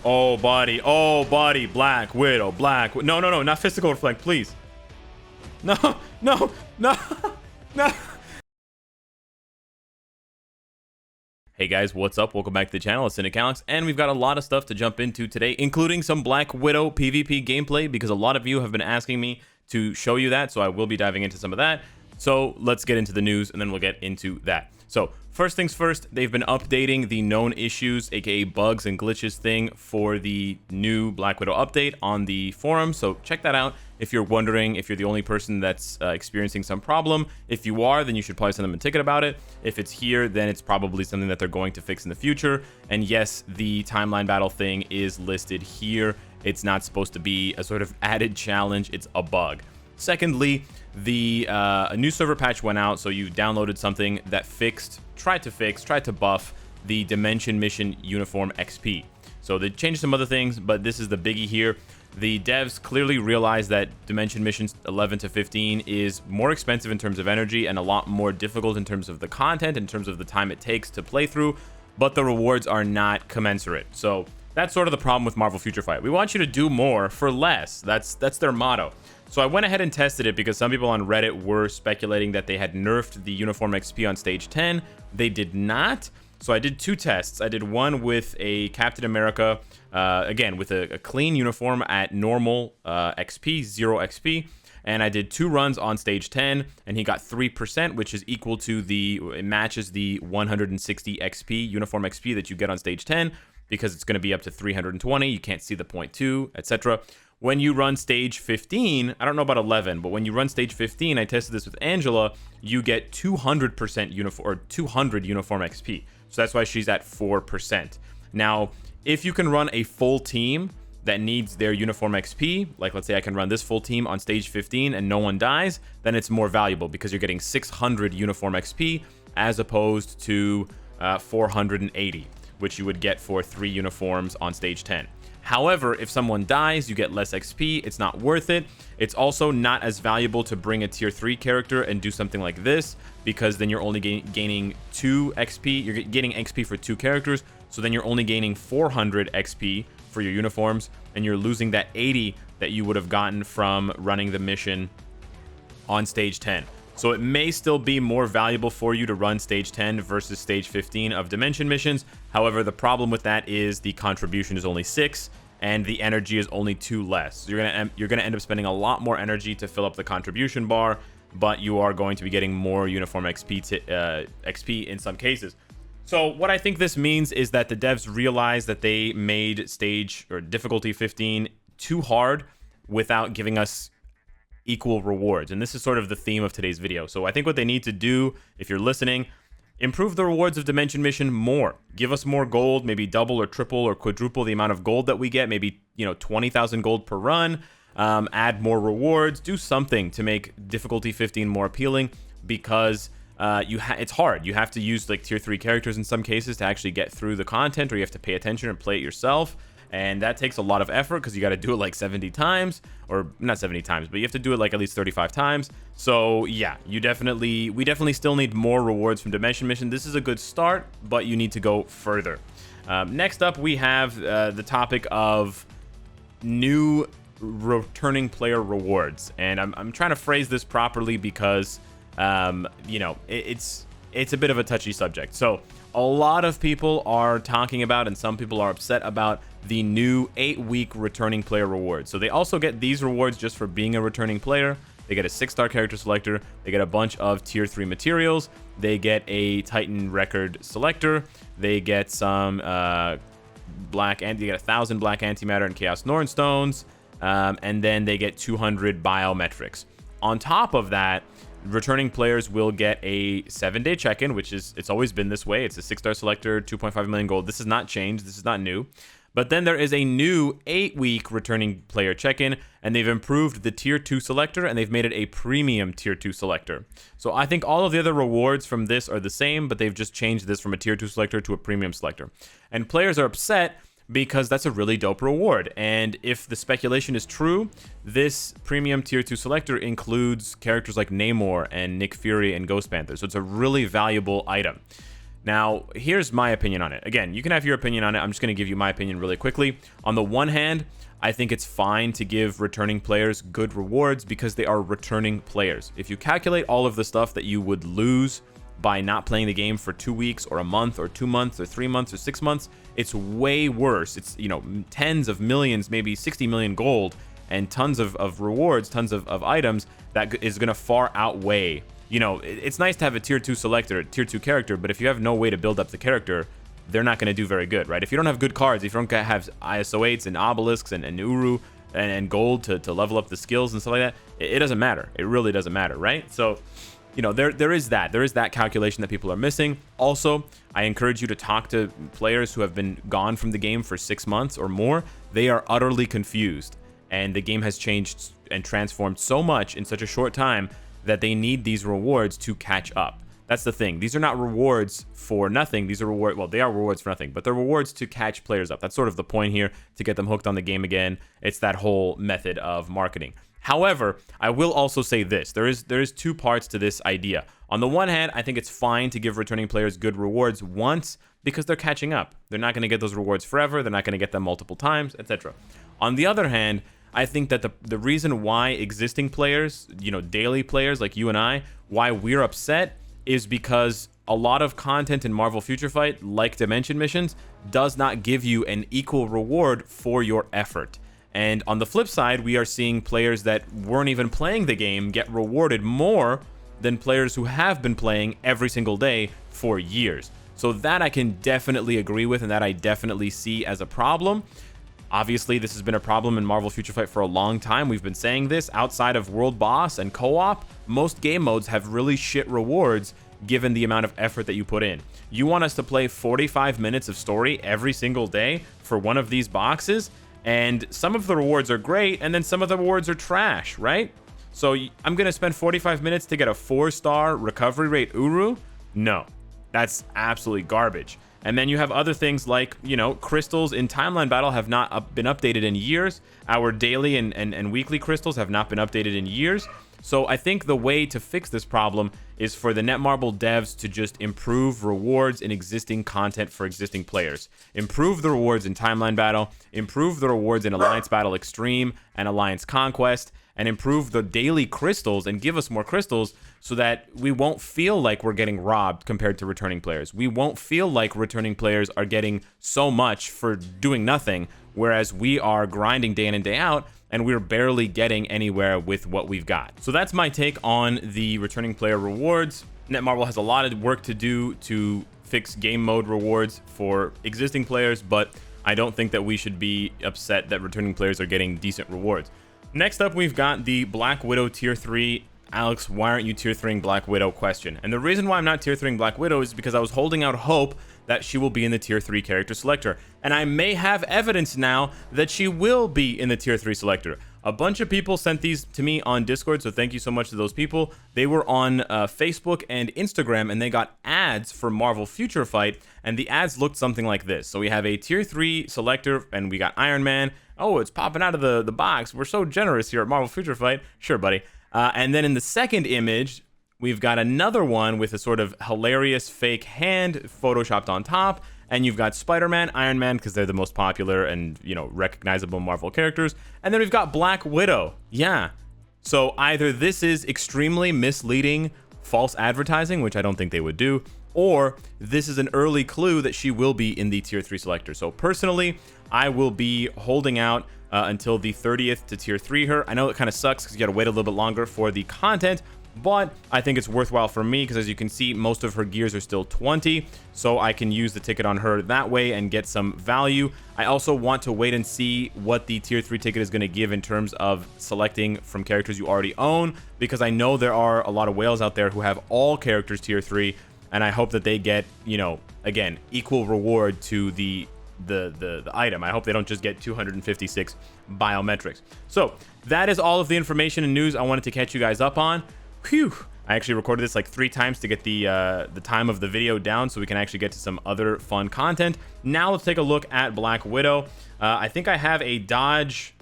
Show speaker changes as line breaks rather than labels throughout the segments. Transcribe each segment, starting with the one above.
Oh, buddy. Oh, buddy. Black Widow. No, not physical reflect, please. No, no, no, no. Hey guys, what's up? Welcome back to the channel. It's Cynicalex, and we've got a lot of stuff to jump into today, including some Black Widow PvP gameplay, because a lot of you have been asking me to show you that, so I will be diving into some of that. So let's get into the news, and then we'll get into that. So first things first, they've been updating the known issues, aka bugs and glitches thing, for the new Black Widow update on the forum. So check that out if you're wondering if you're the only person that's experiencing some problem. If you are, then you should probably send them a ticket about it. If it's here, then it's probably something that they're going to fix in the future. And yes, the timeline battle thing is listed here. It's not supposed to be a sort of added challenge. It's a bug. Secondly, a new server patch went out, so you downloaded something that tried to buff the Dimension Mission Uniform XP. So they changed some other things, but this is the biggie here. The devs clearly realized that Dimension Missions 11 to 15 is more expensive in terms of energy and a lot more difficult in terms of the content, in terms of the time it takes to play through, but the rewards are not commensurate. So that's sort of the problem with Marvel Future Fight. We want you to do more for less. That's their motto. So I went ahead and tested it because some people on Reddit were speculating that they had nerfed the Uniform XP on Stage 10. They did not. So I did two tests. I did one with a Captain America, again, with a clean uniform at normal XP, 0 XP. And I did 2 runs on Stage 10, and he got 3%, which is equal to it matches the 160 XP, Uniform XP that you get on Stage 10, because it's going to be up to 320. You can't see the 0.2, etc. When you run Stage 15, I don't know about 11, but when you run Stage 15, I tested this with Angela, you get 200% uniform, or 200 Uniform XP. So that's why she's at 4%. Now, if you can run a full team that needs their Uniform XP, like let's say I can run this full team on Stage 15 and no one dies, then it's more valuable because you're getting 600 Uniform XP as opposed to 480, which you would get for 3 uniforms on Stage 10. However, if someone dies, you get less XP. It's not worth it. It's also not as valuable to bring a tier 3 character and do something like this, because then you're only gaining 2 XP. You're gaining XP for 2 characters, so then you're only gaining 400 XP for your uniforms, and you're losing that 80 that you would have gotten from running the mission on Stage 10. So it may still be more valuable for you to run Stage 10 versus Stage 15 of Dimension Missions. However, the problem with that is the contribution is only 6 and the energy is only 2 less. So you're gonna end up spending a lot more energy to fill up the contribution bar, but you are going to be getting more Uniform XP in some cases. So what I think this means is that the devs realized that they made stage or difficulty 15 too hard without giving us equal rewards, and this is sort of the theme of today's video. So I think what they need to do, if you're listening, improve the rewards of Dimension Mission more. Give us more gold, maybe double or triple or quadruple the amount of gold that we get, maybe 20,000 gold per run. Add more rewards, do something to make difficulty 15 more appealing, because it's hard. You have to use like tier 3 characters in some cases to actually get through the content, or you have to pay attention and play it yourself. And that takes a lot of effort because you got to do it like 70 times, or not 70 times, but you have to do it like at least 35 times. So yeah, we definitely still need more rewards from Dimension Mission. This is a good start, but you need to go further. Next up, we have the topic of new returning player rewards. And I'm trying to phrase this properly because, it's a bit of a touchy subject. So a lot of people are talking about, and some people are upset about, the new 8-week returning player rewards. So they also get these rewards just for being a returning player. They get a 6-star character selector. They get a bunch of tier 3 materials. They get a Titan record selector. They get some they get 1,000 black antimatter and chaos Norn stones. And then they get 200 biometrics. On top of that, returning players will get a 7-day check-in, which it's always been this way. It's a 6-star selector, 2.5 million gold. This is not changed. This is not new. But then there is a new 8-week returning player check-in, and they've improved the tier 2 selector, and they've made it a premium tier 2 selector. So I think all of the other rewards from this are the same, but they've just changed this from a tier 2 selector to a premium selector. And players are upset because that's a really dope reward. And if the speculation is true, this premium tier 2 selector includes characters like Namor and Nick Fury and Ghost Panther. So it's a really valuable item. Now, here's my opinion on it. Again, you can have your opinion on it. I'm just going to give you my opinion really quickly. On the one hand, I think it's fine to give returning players good rewards because they are returning players. If you calculate all of the stuff that you would lose by not playing the game for 2 weeks or a month or 2 months or 3 months or 6 months, it's way worse. It's, you know, tens of millions, maybe 60 million gold and tons of rewards, tons of items that is going to far outweigh. You know, it's nice to have a tier 2 selector, tier 2 character, but if you have no way to build up the character, they're not going to do very good, right? If you don't have good cards, if you don't have ISO 8s and obelisks and Uru and gold to level up the skills and stuff like that, it doesn't matter. It really doesn't matter, right? So, you know, there is that calculation that people are missing. Also, I encourage you to talk to players who have been gone from the game for 6 months or more. They are utterly confused, and the game has changed and transformed so much in such a short time that they need these rewards to catch up. That's the thing. These are not rewards for nothing. These are well, they are rewards for nothing, but they're rewards to catch players up. That's sort of the point here, to get them hooked on the game again. It's that whole method of marketing. However, I will also say this. There is 2 parts to this idea. On the one hand, I think it's fine to give returning players good rewards once because they're catching up. They're not going to get those rewards forever. They're not going to get them multiple times, etc. On the other hand, I think that the reason why existing players, you know, daily players like you and I, why we're upset is because a lot of content in Marvel Future Fight, like Dimension Missions, does not give you an equal reward for your effort. And on the flip side, we are seeing players that weren't even playing the game get rewarded more than players who have been playing every single day for years. So that I can definitely agree with, and that I definitely see as a problem. Obviously, this has been a problem in Marvel Future Fight for a long time. We've been saying this. Outside of World Boss and Co-op, most game modes have really shit rewards given the amount of effort that you put in. You want us to play 45 minutes of story every single day for one of these boxes, and some of the rewards are great, and then some of the rewards are trash, right? So I'm going to spend 45 minutes to get a 4-star recovery rate Uru? No, that's absolutely garbage. And then you have other things like, you know, crystals in Timeline Battle have not been updated in years. Our daily and weekly crystals have not been updated in years. So I think the way to fix this problem is for the Netmarble devs to just improve rewards in existing content for existing players. Improve the rewards in Timeline Battle, improve the rewards in Alliance Battle Extreme and Alliance Conquest, and improve the daily crystals and give us more crystals so that we won't feel like we're getting robbed compared to returning players. We won't feel like returning players are getting so much for doing nothing, whereas we are grinding day in and day out, and we're barely getting anywhere with what we've got. So that's my take on the returning player rewards. Netmarble has a lot of work to do to fix game mode rewards for existing players, but I don't think that we should be upset that returning players are getting decent rewards. Next up, we've got the Black Widow Tier 3. Alex, why aren't you Tier 3ing Black Widow question? And the reason why I'm not Tier 3ing Black Widow is because I was holding out hope that she will be in the Tier 3 character selector. And I may have evidence now that she will be in the Tier 3 selector. A bunch of people sent these to me on Discord, so thank you so much to those people. They were on Facebook and Instagram, and they got ads for Marvel Future Fight, and the ads looked something like this. So we have a Tier 3 selector, and we got Iron Man. Oh, it's popping out of the box. We're so generous here at Marvel Future Fight. Sure, buddy. And then in the second image, we've got another one with a sort of hilarious fake hand photoshopped on top. And you've got Spider-Man, Iron Man, because they're the most popular and, you know, recognizable Marvel characters. And then we've got Black Widow. Yeah. So either this is extremely misleading false advertising, which I don't think they would do, or this is an early clue that she will be in the Tier 3 selector. So personally, I will be holding out until the 30th to Tier 3 her. I know it kind of sucks because you got to wait a little bit longer for the content, but I think it's worthwhile for me because, as you can see, most of her gears are still 20, so I can use the ticket on her that way and get some value. I also want to wait and see what the Tier 3 ticket is going to give in terms of selecting from characters you already own, because I know there are a lot of whales out there who have all characters Tier 3, and I hope that they get, you know, again, equal reward to the item. I hope they don't just get 256 biometrics. So that is all of the information and news I wanted to catch you guys up on. Phew. I actually recorded this like 3 times to get the time of the video down so we can actually get to some other fun content. Now let's take a look at Black Widow. I think I have a dodge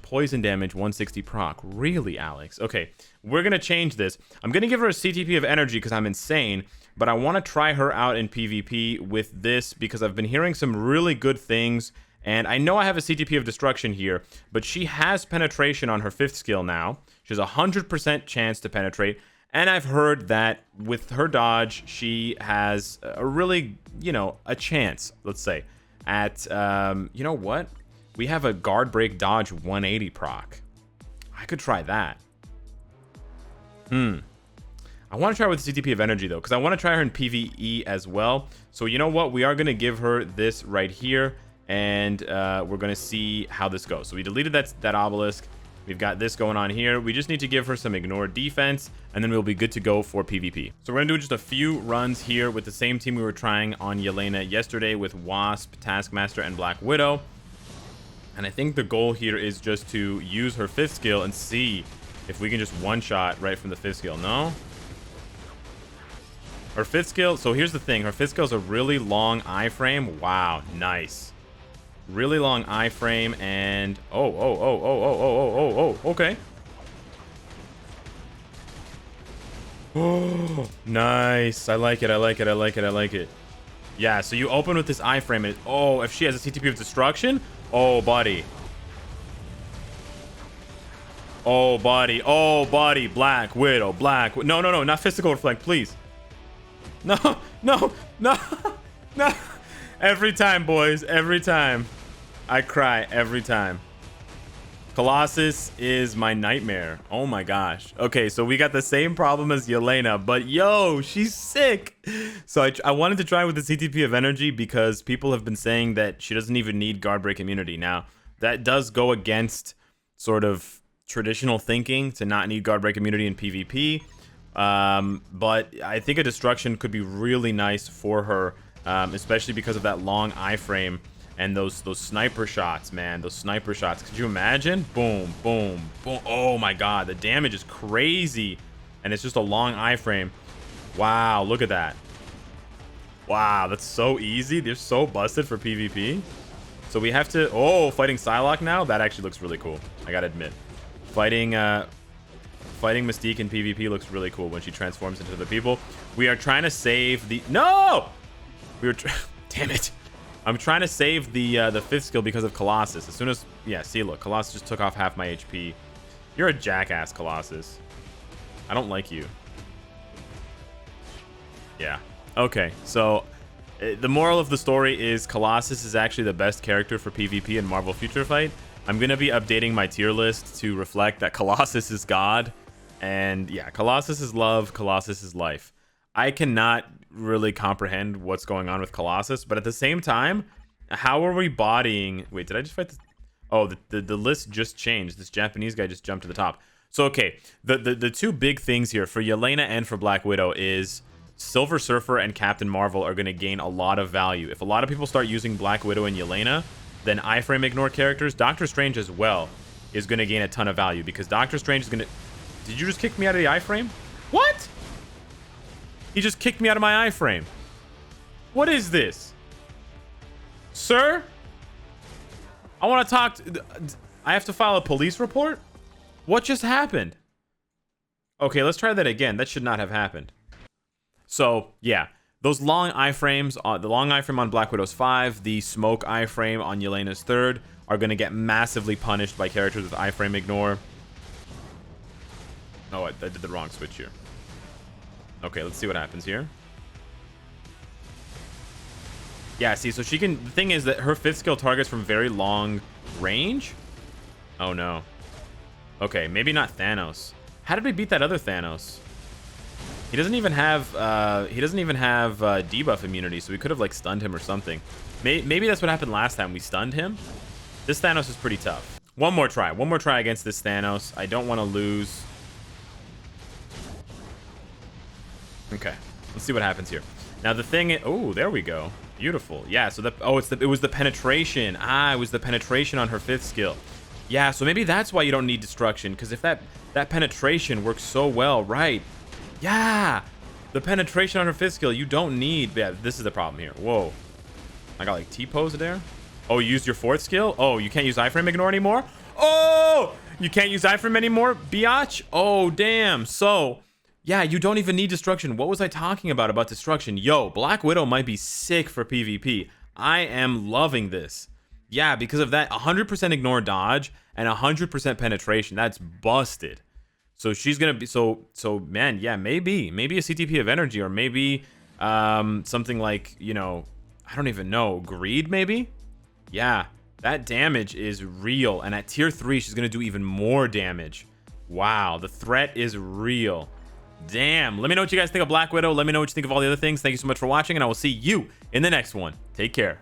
poison damage 160 proc. Really, Alex? Okay, we're gonna change this. I'm gonna give her a CTP of energy because I'm insane, but I want to try her out in PvP with this because I've been hearing some really good things. And I know I have a CTP of Destruction here, but she has penetration on her 5th skill now. She has a 100% chance to penetrate. And I've heard that with her dodge, she has a really, you know, a chance, let's say, at, you know what? We have a guard break dodge 180 proc. I could try that. I want to try with CTP of Energy, though, because I want to try her in PvE as well. So you know what? We are going to give her this right here, and we're going to see how this goes. So we deleted that obelisk. We've got this going on here. We just need to give her some ignore defense, and then we'll be good to go for PvP. So we're going to do just a few runs here with the same team we were trying on Yelena yesterday with Wasp, Taskmaster, and Black Widow. And I think the goal here is just to use her 5th skill and see if we can just one-shot right from the 5th skill. No? Her 5th skill, so here's the thing. Her 5th skill is a really long iframe. Wow, nice. Really long iframe and... Oh, okay. Oh, nice. I like it. Yeah, so you open with this iframe and... Oh, if she has a CTP of Destruction... Oh, buddy. Black Widow, No, not Physical Reflect, please. No. Every time, boys, every time. I cry every time. Colossus is my nightmare. Oh my gosh. Okay, so we got the same problem as Yelena, but yo, she's sick. So I wanted to try with the CTP of Energy because people have been saying that she doesn't even need guard break immunity. Now, that does go against sort of traditional thinking to not need guard break immunity in PvP. But I think a destruction could be really nice for her, especially because of that long iframe and those sniper shots, man. Those sniper shots. Could you imagine? Boom, boom, boom. Oh my god, the damage is crazy. And it's just a long iframe. Wow, look at that. Wow, that's so easy. They're so busted for PvP. So we have to... Oh, fighting Psylocke now? That actually looks really cool. I gotta admit. Fighting Mystique in PvP looks really cool when she transforms into the people. We are trying to save the... No! We were... Damn it. I'm trying to save the 5th skill because of Colossus. As soon as... Yeah, see, look. Colossus just took off half my HP. You're a jackass, Colossus. I don't like you. Yeah. Okay, so... The moral of the story is Colossus is actually the best character for PvP in Marvel Future Fight. I'm going to be updating my tier list to reflect that Colossus is God. And yeah, Colossus is love, Colossus is life. I cannot really comprehend what's going on with Colossus, but at the same time, how are we bodying... Wait, did I just fight this? Oh, the list just changed. This Japanese guy just jumped to the top. So, okay, the two big things here for Yelena and for Black Widow is Silver Surfer and Captain Marvel are going to gain a lot of value. If a lot of people start using Black Widow and Yelena, then iframe ignore characters, Doctor Strange as well, is going to gain a ton of value because Doctor Strange is going to... Did you just kick me out of the iframe? What? He just kicked me out of my iframe. What is this? Sir? I want to talk to... I have to file a police report? What just happened? Okay, let's try that again. That should not have happened. So, yeah. Those long iframes, the long iframe on Black Widow's 5, the smoke iframe on Yelena's 3rd, are going to get massively punished by characters with iframe ignore. Oh, I did the wrong switch here. Okay, let's see what happens here. Yeah, see, so she can... The thing is that her 5th skill targets from very long range? Oh, no. Okay, maybe not Thanos. How did we beat that other Thanos? He doesn't even have debuff immunity, so we could have like stunned him or something. Maybe that's what happened last time. We stunned him. This Thanos is pretty tough. One more try against this Thanos. I don't want to lose. Okay, let's see what happens here. Now the thing is, oh, there we go. Beautiful. Yeah, so it was the penetration. Ah, it was the penetration on her 5th skill. Yeah, so maybe that's why you don't need destruction, because if that penetration works so well, right? Yeah, the penetration on her 5th skill, you don't need... Yeah, this is the problem here. Whoa. I got like T-pose there. Oh, you used your 4th skill? Oh, you can't use iframe ignore anymore? Oh, you can't use iframe anymore, biatch? Oh, damn. So, Yeah, you don't even need destruction. What was I talking about destruction? Yo, Black Widow might be sick for PvP. I am loving this. Yeah, because of that 100% ignore dodge and 100% penetration. That's busted. So she's gonna be so man, yeah, maybe a CTP of energy, or maybe something like, you know, I don't even know, greed maybe. Yeah, that damage is real, and at tier 3 she's gonna do even more damage. Wow, the threat is real. Damn. Let me know what you guys think of Black Widow. Let me know what you think of all the other things. Thank you so much for watching, and I will see you in the next one. Take care.